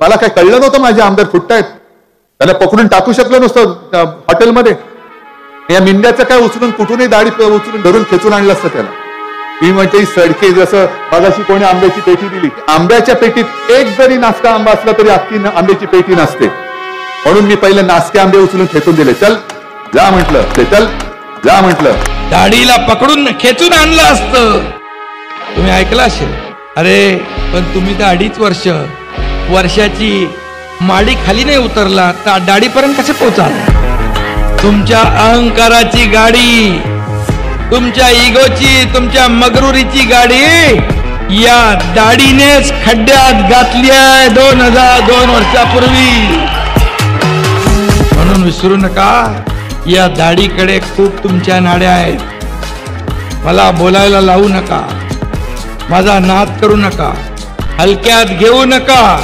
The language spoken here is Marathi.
मला काय कळलं नव्हतं माझे आमदार फुटतायत. त्याला पकडून टाकू शकलं नसतं हॉटेलमध्ये. या मिंड्याचं काय उचलून कुठूनही दाढी उचलून धरून खेचून आणलं असतं त्याला. मी म्हणते ही सडके, जसं मगाशी कोणी आंब्याची पेटी दिली, आंब्याच्या पेटीत एक जरी नासका आंबा असला तरी अख्खी आंब्याची पेटी नसते. म्हणून मी पहिले नासके आंबे उचलून खेचून दिले. चल जा म्हटलं, ते चल जा म्हटलं. दाढीला पकडून खेचून आणलं असतं. तुम्ही ऐकलं असेल. अरे पण तुम्ही तर 2.5 वर्षाची माडी खाली नाही उतरला तर दाढीपर्यंत कसे पोहोचाल? तुमच्या अहंकाराची गाडी, तुमच्या इगोची, तुमच्या मगरुरीची गाडी या दाढीनेच खड्ड्यात घातली आहे 2002 वर्षापूर्वी. म्हणून विसरू नका, या दाढीकडे खूप तुमच्या नाड्या आहेत. मला बोलायला लावू नका, माझा नाद करू नका, हलक्यात घेऊ नका.